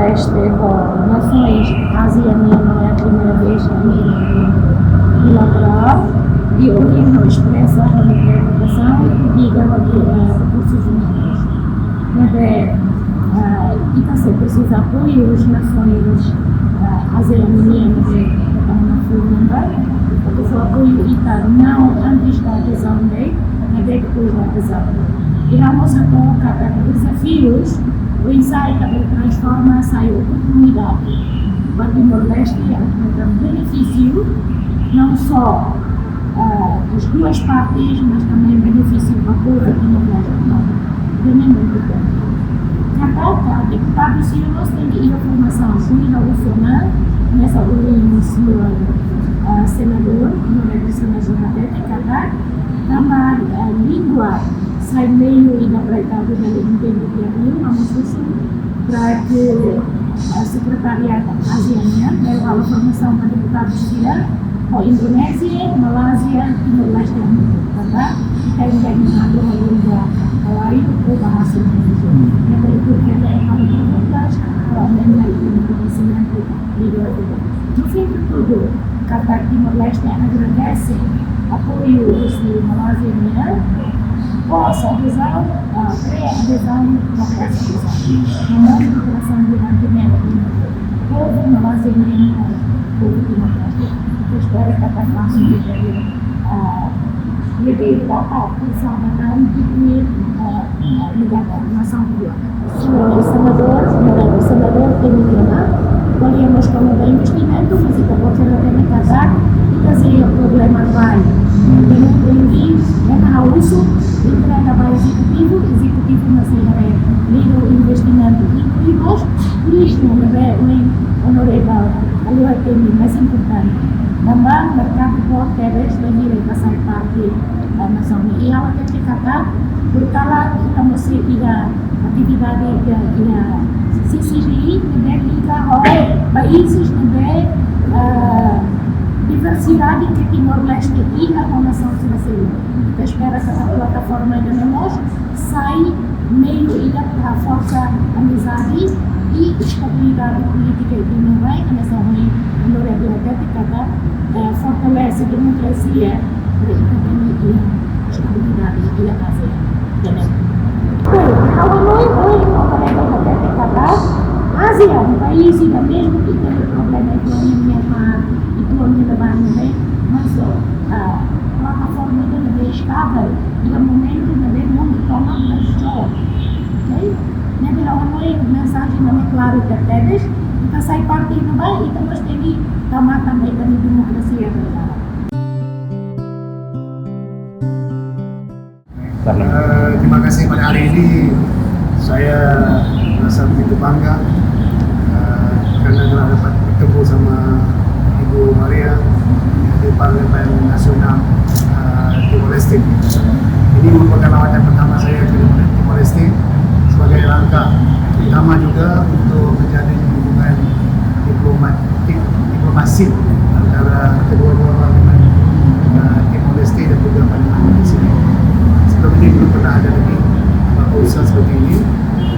Timor-Leste com nações asianas não é a primeira vez que bilateral e ouvimos expressa a preocupação e recursos humanos. E está sempre preciso apoio as nações asianas que estão na FUNAMBA, porque o apoio está não antes da adesão dele, mas depois da adesão. E vamos colocar desafios, o ensaio também transforma essa oportunidade para o Timor-Leste a benefício não só das duas partes, mas também benefício para o povo do Timor-Leste. Cada deputado Silvos tem que ir à formação jurídica nessa ordem senhor senador, não é senador de Qatar, também língua sai meio e da praticada da entende que é vamos para que a secretariat asiana leva a formação para deputados Sira, ou Indonésia, Malásia, Timor-Leste e Qatar, tem ganhado uma língua lain ou bahasa Indonesia. Yang berikutnya adalah pertunjukan mengenai conhecimento de língua. No fim de tudo, Qatar Timor-Leste agradece apoio de Malásia pós adesão, pré-adesão na pré-adesão. No modo de relação de mantimento, o povo malásiano, o povo Timor-Leste, eu espero que Qatar faça lebih dapat persahabatan di negara nação kedua. Senador Temidana, podemos promover investimento, mas itu pode ter Qatar e trazer problema vai. Tem yang uso entrar na base executivo masih ada legal investimento incluídos, isto é honorável, aliás tem mais importante. Também mercado pode ter passar parte da nação. E ela tem que Qatar, porque ela kita mesti ia atividade ia CCGI liga oleh países também diversidade que Timor-Leste e a nação se vai. Eu espero que a plataforma de nós sai meio e da força amizade e estabilidade política e também a nação honorabilidade Qatar fortalece a democracia para a estabilidade e a ASEAN. Kalau honorabilidade Qatar, ASEAN país e mesmo que tem problema econômico Myanmar e tudo da banda, mas a plataforma é estável e no momento não toma controle. Ok? Nabi Lawanoi mensagem não é clara e tertedes, kita sai parte no baik, kita mesti di tamatan dari demokrasi yang benar. Terima kasih pada hari ini saya merasa begitu bangga karena telah dapat bertemu sama Ibu Maria di Parlemen Nasional Timor-Leste. Ini merupakan lawatan pertama saya ke Timor-Leste sebagai langkah pertama juga untuk menjalin hubungan diplomasi antara kedua-dua parlemen Timor-Leste dan juga parlemen di sini. Sebelum ini belum pernah ada lagi usaha seperti ini,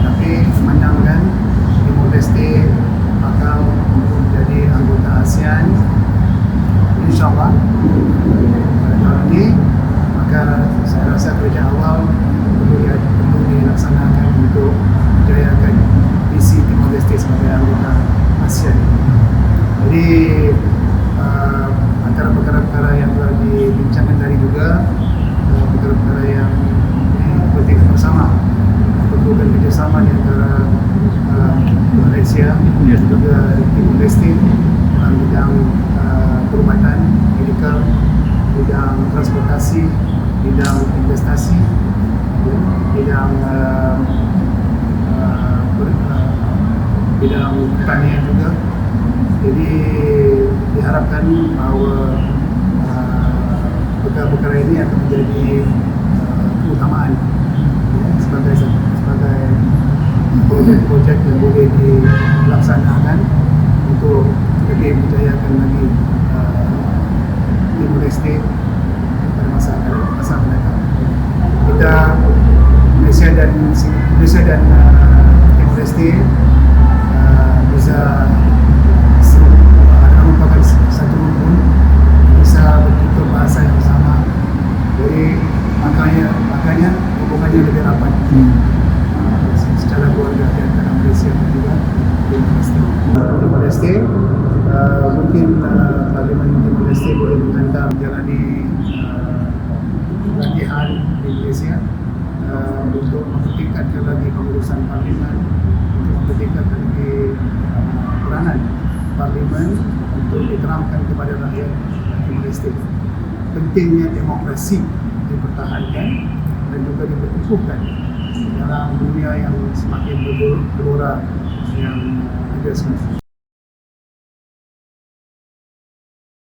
tapi memandangkan Timor-Leste bakal menjadi anggota ASEAN, InsyaAllah pada tahun ini, maka saya rasa kerja awal perlu dilaksanakan untuk menjayakan visi Timor-Leste sebagai anggota ASEAN. Jadi antara perkara-perkara yang telah dibincangkan tadi juga perkara-perkara yang penting bersama, perlukan kerjasama di antara Malaysia dan juga Timor-Leste dalam bidang perubatan, medikal, bidang transportasi, bidang investasi, bidang pertanian juga. Jadi diharapkan bahawa perkara-perkara ini akan menjadi keutamaan sebagai projek-projek yang boleh dilaksanakan untuk lebih menjayakan lagi Timor-Leste pada masa mendatang. Kita Malaysia dan Timor-Leste Timor-Leste boleh menghantar menjalani latihan di Malaysia untuk mempertingkatkan lagi pengurusan parlimen, untuk mempertingkatkan lagi peranan parlimen untuk diterangkan kepada rakyat Timor-Leste. Pentingnya demokrasi dipertahankan dan juga diperkukuhkan dalam dunia yang semakin bergelora yang ada sekarang.